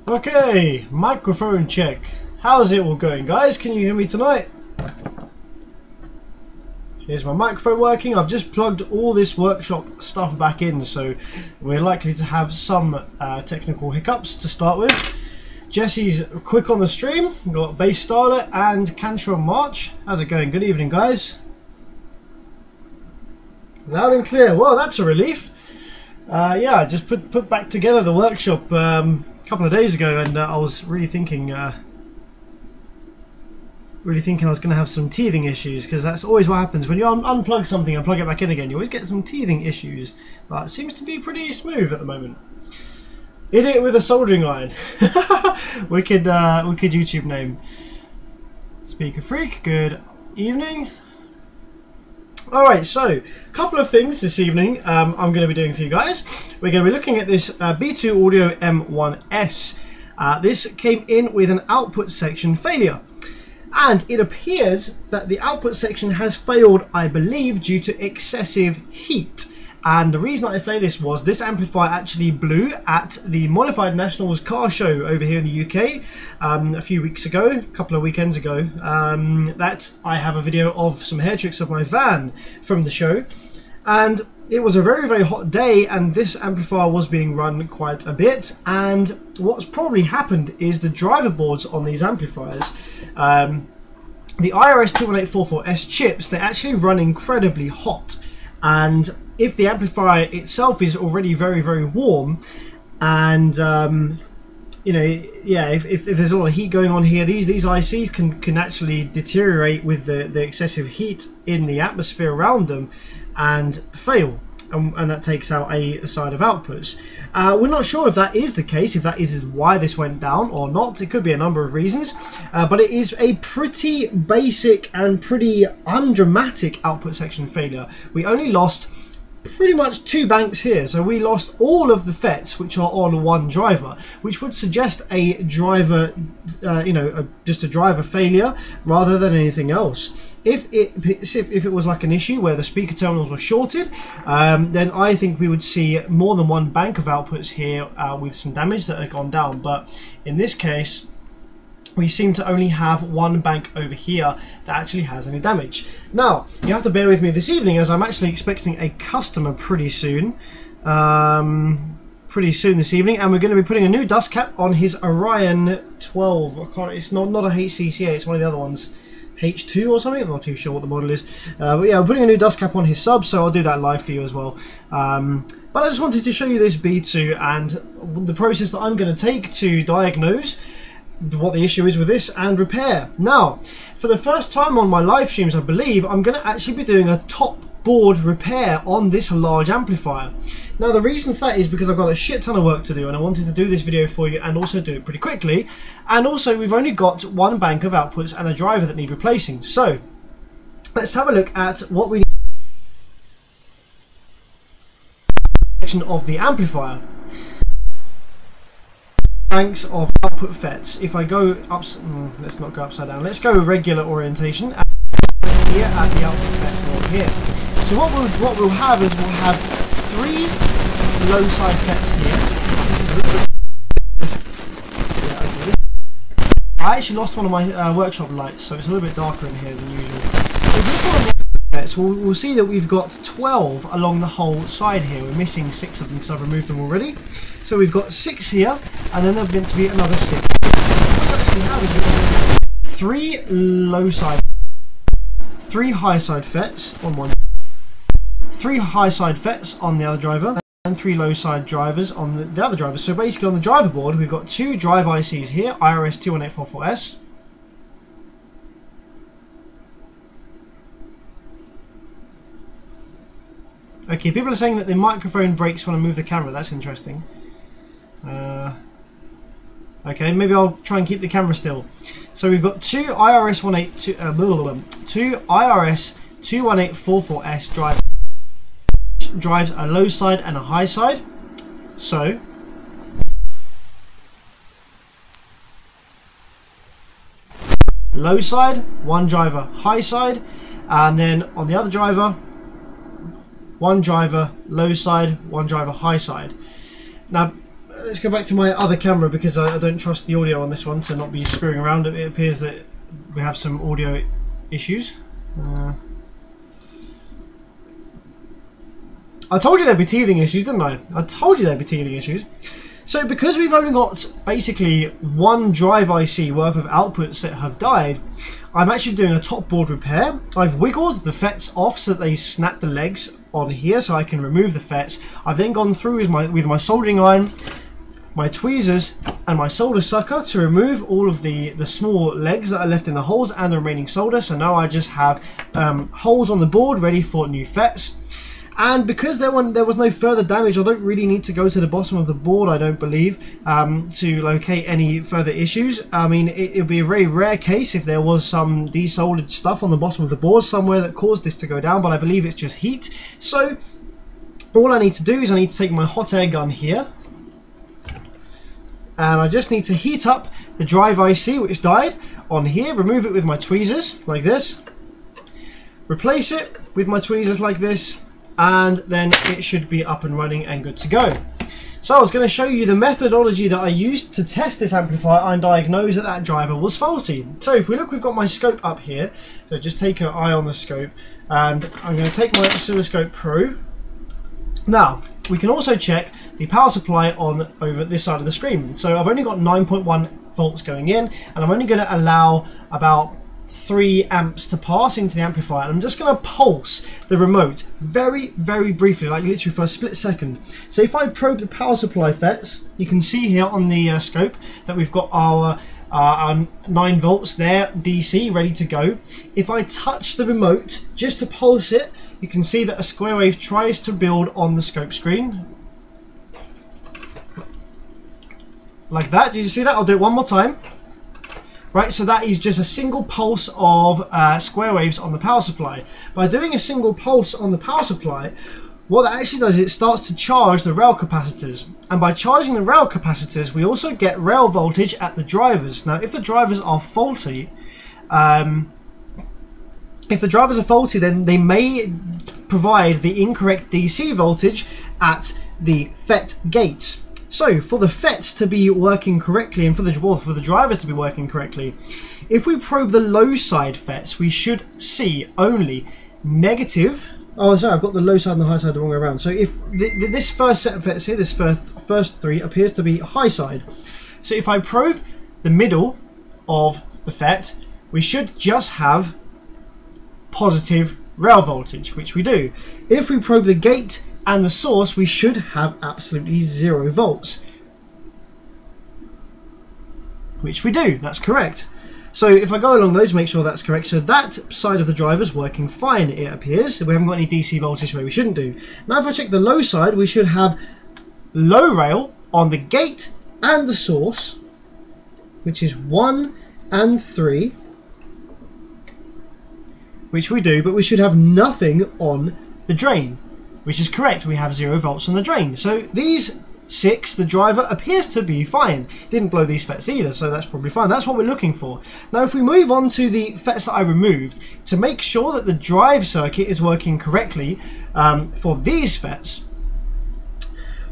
Okay, microphone check. How's it all going, guys? Can you hear me tonight? Here's my microphone working. I've just plugged all this workshop stuff back in, so we're likely to have some technical hiccups to start with. Jesse's quick on the stream. We've got Base Starter and Cantra March. How's it going? Good evening, guys. Loud and clear. Well, that's a relief. Yeah, I just put back together the workshop a couple of days ago, and I was really thinking I was going to have some teething issues, because that's always what happens when you unplug something and plug it back in again. You always get some teething issues, but it seems to be pretty smooth at the moment. Idiot with a soldering iron. wicked YouTube name. Speaker Freak. Good evening. Alright, so a couple of things this evening I'm going to be doing for you guys. We're going to be looking at this B2 Audio M1S. This came in with an output section failure. And it appears that the output section has failed, I believe, due to excessive heat. And the reason I say this was this amplifier actually blew at the Modified Nationals car show over here in the UK a few weeks ago, a couple of weekends ago. That I have a video of some hair tricks of my van from the show. And it was a very, very hot day, and this amplifier was being run quite a bit. And what's probably happened is the driver boards on these amplifiers, the IRS21844S chips, they actually run incredibly hot. And if the amplifier itself is already very, very warm, and you know, yeah, if there's a lot of heat going on here, these ICs can actually deteriorate with the excessive heat in the atmosphere around them and fail, and that takes out a side of outputs. We're not sure if that is the case, if that is why this went down or not. It could be a number of reasons, but it is a pretty basic and pretty undramatic output section failure. We only lost pretty much 2 banks here, so we lost all of the FETs which are on one driver, which would suggest a driver, just a driver failure rather than anything else. If it was like an issue where the speaker terminals were shorted, then I think we would see more than one bank of outputs here with some damage that had gone down. But in this case, we seem to only have one bank over here that actually has any damage. Now, you have to bear with me this evening, as I'm actually expecting a customer pretty soon. This evening, and we're going to be putting a new dust cap on his Orion 12. It's not a HCCA, it's one of the other ones. H2 or something, I'm not too sure what the model is. But yeah, we're putting a new dust cap on his sub, so I'll do that live for you as well. But I just wanted to show you this B2 and the process that I'm going to take to diagnose what the issue is with this and repair. Now, for the first time on my live streams, I believe, I'm going to actually be doing a top board repair on this large amplifier. Now, the reason for that is because I've got a shit ton of work to do, and I wanted to do this video for you and also do it pretty quickly. And also, we've only got one bank of outputs and a driver that need replacing. So let's have a look at what we need of the amplifier. Banks of output FETs. If I go up, let's not go upside down. Let's go regular orientation. Here at the output FETs along here. So what we'll have is we'll have 3 low side FETs here. I actually lost one of my workshop lights, so it's a little bit darker in here than usual. So this one, FETs, we'll see that we've got 12 along the whole side here. We're missing 6 of them because I've removed them already. So we've got 6 here, and then there's meant to be another 6. What we actually have is 3 low side, 3 high side FETs on one, 3 high side FETs on the other driver, and 3 low side drivers on the other driver. So basically on the driver board, we've got 2 drive ICs here, IRS21844S. Okay, people are saying that the microphone breaks when I move the camera. That's interesting. Okay, maybe I'll try and keep the camera still. So we've got 2 IRS21844S drives a low side and a high side. So low side, one driver, high side, and then on the other driver, one driver, low side, one driver, high side. Now, let's go back to my other camera because I don't trust the audio on this one to not be screwing around. It appears that we have some audio issues. I told you there'd be teething issues, didn't I? I told you there'd be teething issues. So because we've only got basically one drive IC worth of outputs that have died, I'm actually doing a top board repair. I've wiggled the FETs off so that they snap the legs on here so I can remove the FETs. I've then gone through with my soldering iron, my tweezers and my solder sucker to remove all of the small legs that are left in the holes and the remaining solder. So now I just have holes on the board ready for new FETs. And because there was no further damage, I don't really need to go to the bottom of the board, I don't believe, to locate any further issues. I mean, it would be a very rare case if there was some desoldered stuff on the bottom of the board somewhere that caused this to go down, but I believe it's just heat. So all I need to do is I need to take my hot air gun here, and I just need to heat up the drive IC which died on here, remove it with my tweezers like this, replace it with my tweezers like this, and then it should be up and running and good to go. So I was going to show you the methodology that I used to test this amplifier and diagnose that that driver was faulty. So if we look, we've got my scope up here. So just take an eye on the scope, and I'm going to take my oscilloscope probe. Now we can also check the power supply on over this side of the screen. So I've only got 9.1 volts going in, and I'm only going to allow about 3 amps to pass into the amplifier, and I'm just going to pulse the remote very briefly, like literally for a split second. So if I probe the power supply FETs, you can see here on the scope that we've got our 9 volts there DC ready to go. If I touch the remote just to pulse it, you can see that a square wave tries to build on the scope screen like that. Did you see that? I'll do it one more time. Right, so that is just a single pulse of square waves on the power supply. By doing a single pulse on the power supply, what that actually does is it starts to charge the rail capacitors. And by charging the rail capacitors, we also get rail voltage at the drivers. Now, if the drivers are faulty, then they may provide the incorrect DC voltage at the FET gates. So for the FETs to be working correctly and for the drivers to be working correctly, if we probe the low side FETs, we should see only negative. Oh, sorry, I've got the low side and the high side the wrong way around. So if this first set of FETs here, this first 3 appears to be high side. So if I probe the middle of the FET, we should just have positive rail voltage, which we do. If we probe the gate and the source, we should have absolutely 0 volts, which we do. That's correct. So if I go along those, make sure that's correct. So that side of the driver is working fine, it appears. So we haven't got any DC voltage where we shouldn't do. Now if I check the low side, we should have low rail on the gate and the source, which is 1 and 3, which we do, but we should have nothing on the drain, which is correct. We have 0 volts on the drain. So these 6, the driver appears to be fine. Didn't blow these FETs either, so that's probably fine. That's what we're looking for. Now if we move on to the FETs that I removed, to make sure that the drive circuit is working correctly for these FETs,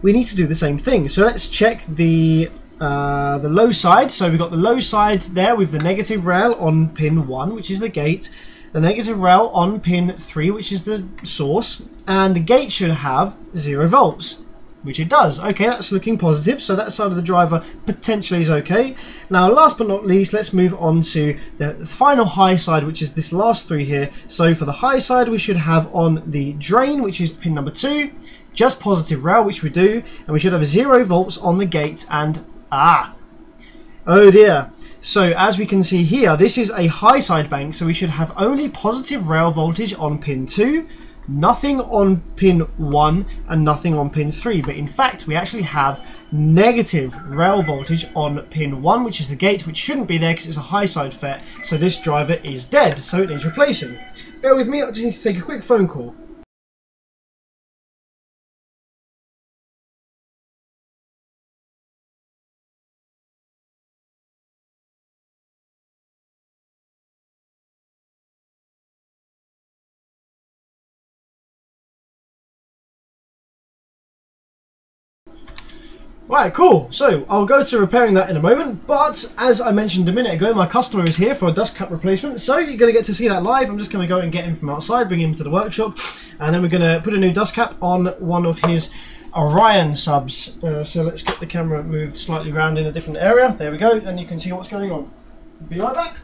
we need to do the same thing. So let's check the low side. So we've got the low side there with the negative rail on pin 1, which is the gate, the negative rail on pin 3, which is the source, and the gate should have 0 volts, which it does. Okay, that's looking positive, so that side of the driver potentially is okay. Now last but not least, let's move on to the final high side, which is this last 3 here. So for the high side, we should have on the drain, which is pin number 2, just positive rail, which we do, and we should have 0 volts on the gate, and oh dear. So as we can see here, this is a high side bank, so we should have only positive rail voltage on pin 2, nothing on pin 1 and nothing on pin 3. But in fact, we actually have negative rail voltage on pin 1, which is the gate, which shouldn't be there because it's a high side FET. So this driver is dead, so it needs replacing. Bear with me, I just need to take a quick phone call. Right, cool. So I'll go to repairing that in a moment, but as I mentioned a minute ago, my customer is here for a dust cap replacement, so you're going to get to see that live. I'm just going to go and get him from outside, bring him to the workshop, and then we're going to put a new dust cap on one of his Orion subs. So let's get the camera moved slightly around in a different area. There we go, and you can see what's going on. Be right back.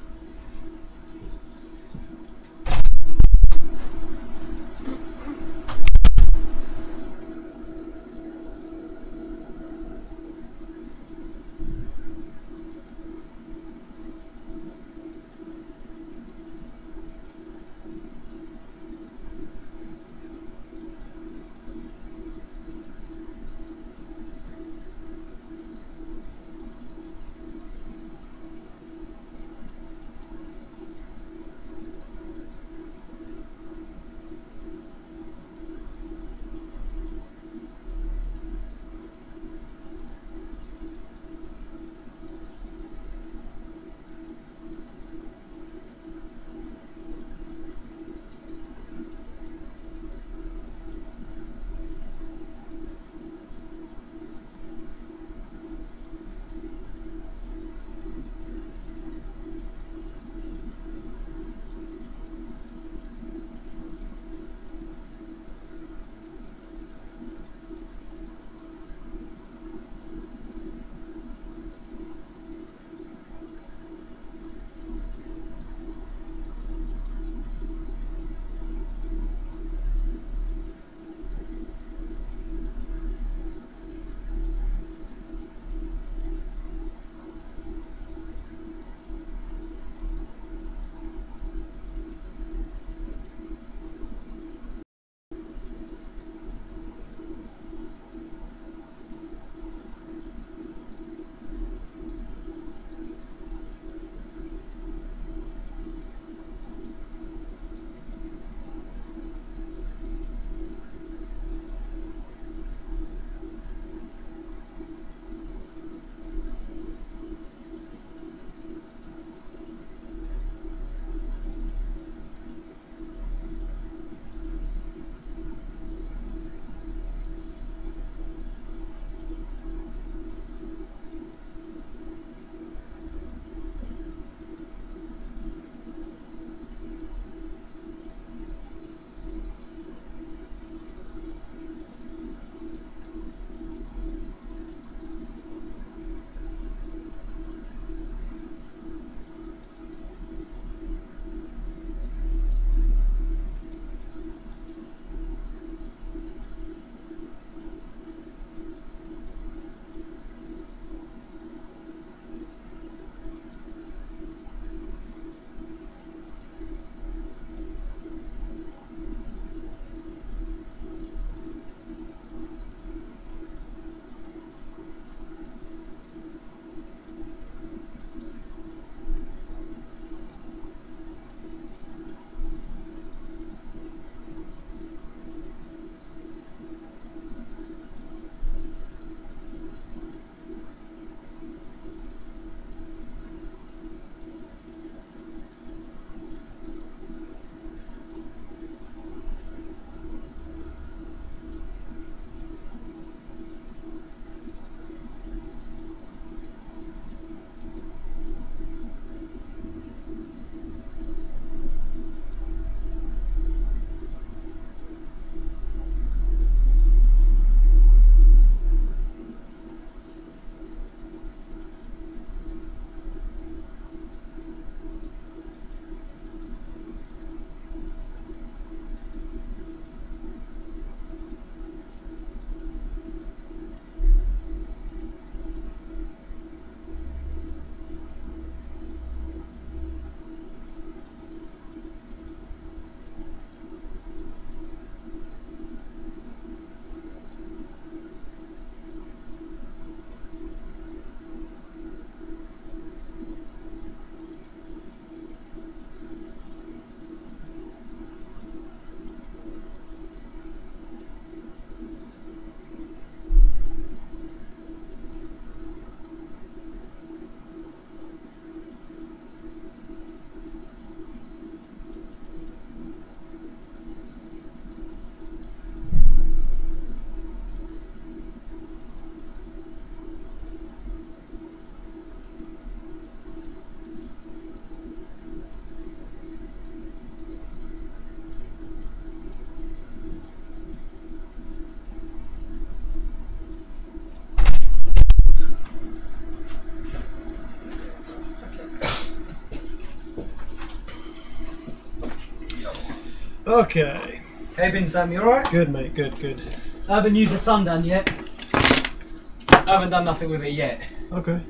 Okay. Hey, Ben Sam, you alright? Good, mate. Good, good. I haven't used the Sundown yet. I haven't done nothing with it yet. Okay.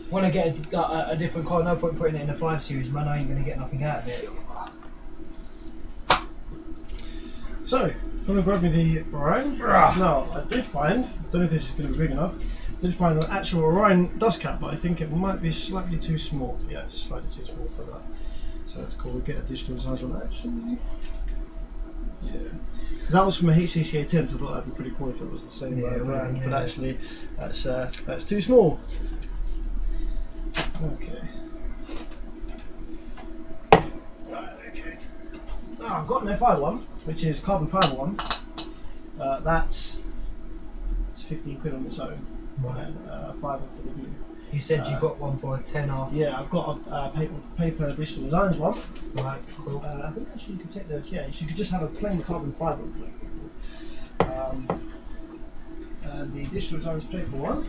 Want to get a different car, no point putting it in a 5 Series, man. I ain't going to get nothing out of it. So, I'm going to grab me the Orion. No, I did find, I don't know if this is going to be big enough, I did find an actual Orion dust cap, but I think it might be slightly too small. Yeah, it's slightly too small for that. So that's cool. We'll get a digital size one actually. Yeah. That was from a HCCA 10, so I thought that'd be pretty cool if it was the same brand. Yeah. But actually, that's too small. Okay. Right, okay. Now I've got an FI one, which is carbon fibre one. That's 15 quid on its own. Right. And fibre for the glue. You said you got one for a tenner. Yeah, I've got a paper digital designs one. Right, cool. I think actually you could take the, yeah, you could just have a plain carbon fibre. And the digital designs paper one.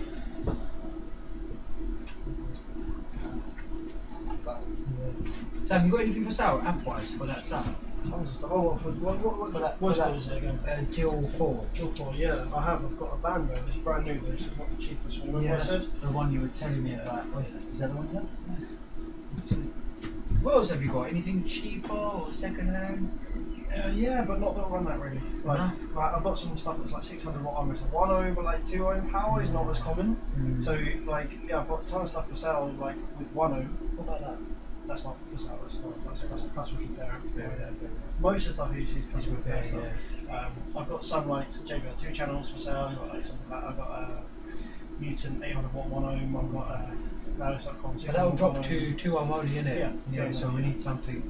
Sam, you got anything for sale, amp-wise, for that Sam? Tons of stuff. Oh, what For that, is it again? Dual 4. Dual 4, yeah, I have. I've got a band though. It's brand new though, so it's not the cheapest one. Yeah, I said? the one you were telling me about. Oh, is that the one? Yeah. What else have you got? Anything cheaper or second hand? Yeah, but not that run that really. Like, No? like, I've got some stuff that's like 600 watt armor, so 1 ohm, but like 2 ohm power is not as common. So like, yeah, I've got a ton of stuff for sale like with 1 ohm. What about that? That's not for sale. That's a customer's repair. Most of the stuff you see is customer repair stuff. Yeah. I've got some like JBL 2 channels for sale. I've got like something like I've got a Mutant 800 watt 1 ohm. I've got Lados.com. But that'll drop to 2 ohm only, innit? Yeah. Yeah. So we need something.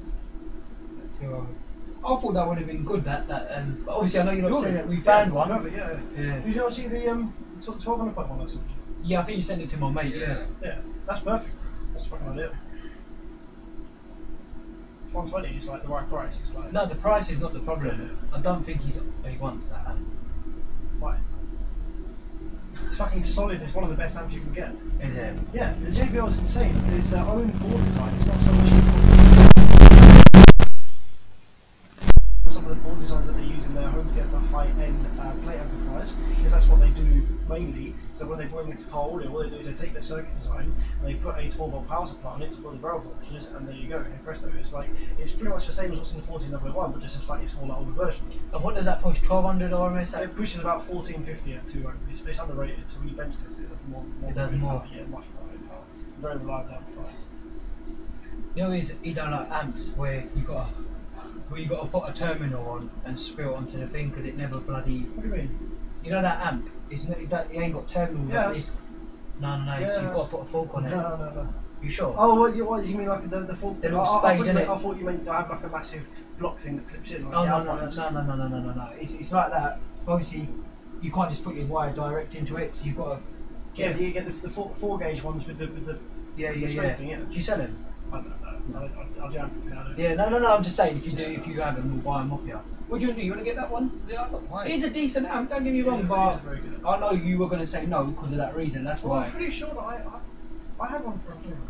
2 ohm. I thought that would have been good. That but obviously I know you're not saying that we found one. Yeah. Yeah. Did you not see the 1200 point one I sent you? Yeah, I think you sent it to my mate. Yeah. Yeah. That's perfect. That's fucking ideal. 120 is like the right price. It's like No, the price is not the problem. I don't think he wants that. why? It's fucking solid. It's one of the best amps you can get. Is it? Yeah, the JBL is insane. It's their own board design. It's not so much. Some of the board designs that they use in their home theatre high-end plate amplifiers, because that's what they do mainly. So when they bring it to car audio, what they do is they take their circuit design and they put a 12-volt power supply on it to build the barrel voltages, and there you go. Hey presto! It's pretty much the same as what's in the 14001, but just a slightly smaller, older version. And what does that push? 1200 RMS? It pushes about 1450 at 2 ohm. It's underrated, so when you bench test it, it does more. It does more. Yeah, much more power. Very reliable amplifiers. You know, you don't like amps where you got to put a terminal on and screw it onto the thing because it never bloody. What do you mean? You know that amp? It's not that it ain't got terminals. Yeah, like this. No. Yeah, You've got to put a fork on it. No. You sure? Oh, what do you mean, like the full? The little spade, innit? I thought you meant I have like a massive block thing that clips in. Like Oh the no. outlines. No. It's like that. Obviously, you can't just put your wire direct into it. So you've got to. Yeah, you get the 4 gauge ones with the Yeah. thing, yeah. Do you sell them? I don't know. I'll jump. Yeah, no. I'm just saying, if you have them, we'll buy them off you. What do you want to do? You want to get that one? Yeah, I don't mind. It's a decent amp. Don't get me wrong, but very good. I know you were going to say no because of that reason. That's Well, why. I'm pretty sure that I had one for a moment.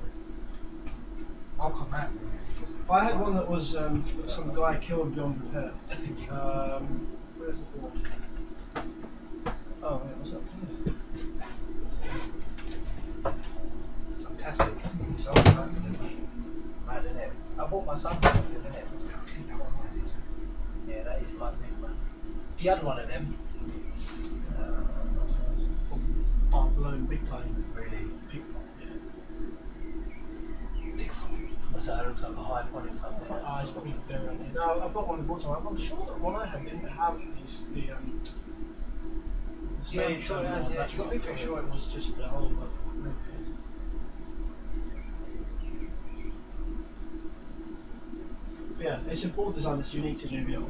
I'll come out for it. I had one that was some guy killed beyond repair. Where's the board? Oh, wait, what's up here? Fantastic. So mad, isn't it? I bought my son off him, innit? Yeah, that is quite big, man. He had one of them. Part blown big time. Really? Big, yeah. What's that? It looks like a Hi-Phonic something. It's probably there around here. No, I've got one that bought some. I'm sure that one I had didn't have the Yeah, I'm sure it has, yeah. I'm pretty sure it was just the whole. Yeah, it's a board design that's unique to JBL.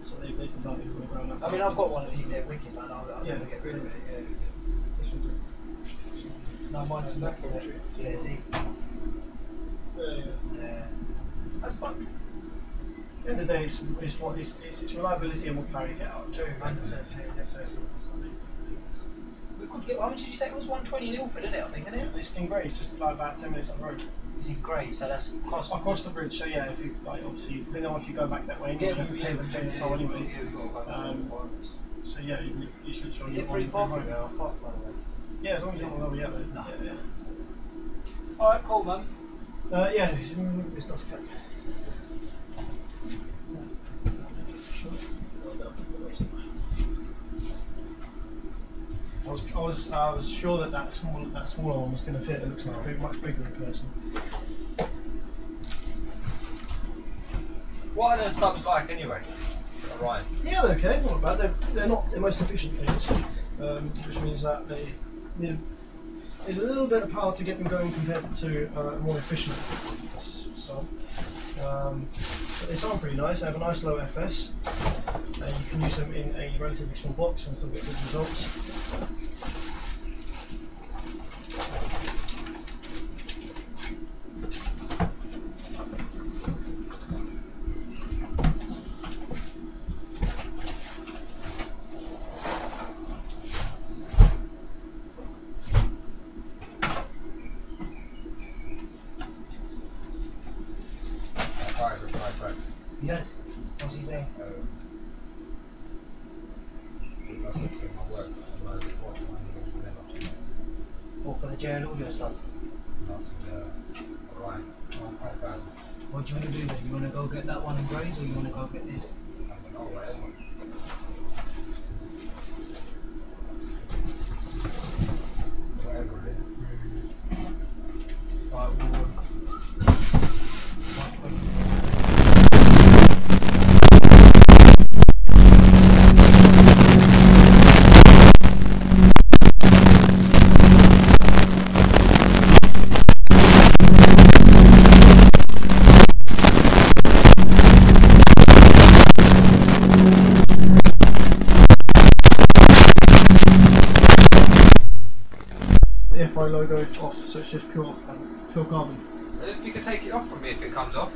So they designed it from the ground up. I mean, I've got one of these there, wicked, man. I'll never get rid of it. Yeah. This one's No, mine's back in it. Yeah, see? Yeah. That's fun. At the end of the day, it's reliability and what power you get out. True, 100%. We could get. How much did you say it was? 120 in Ilford, isn't it? I think, isn't it? It's in Grey. It's just about 10 minutes up the road. is in grey, so that's across the bridge. So yeah, if you like, obviously, depending on if you go back that way, you have to pay the toll anyway. So yeah, you should try. Is it free parking there? Park, by the way. Yeah, as long as you're not on the yellow. No. Yeah, yeah. Alright, cool, man. Yeah, this does cut. I was sure that smaller one was going to fit. It looks like much bigger in person. What are the subs like anyway? Right. Yeah, they're okay. Not bad. They're not the most efficient things, which means that they need a little bit of power to get them going compared to a more efficient sub. But they sound pretty nice. They have a nice low FS. You can use them in a relatively small box and still get good results. Yes. What's he saying? What, for the JL Audio stuff? What do you want to do then? You want to go get that one in greys, or you want to go get this? The FI logo off, so it's just pure carbon. If you could take it off from me if it comes off.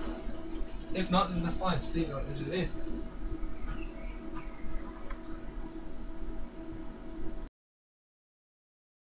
If not, then that's fine. Just leave it as it is.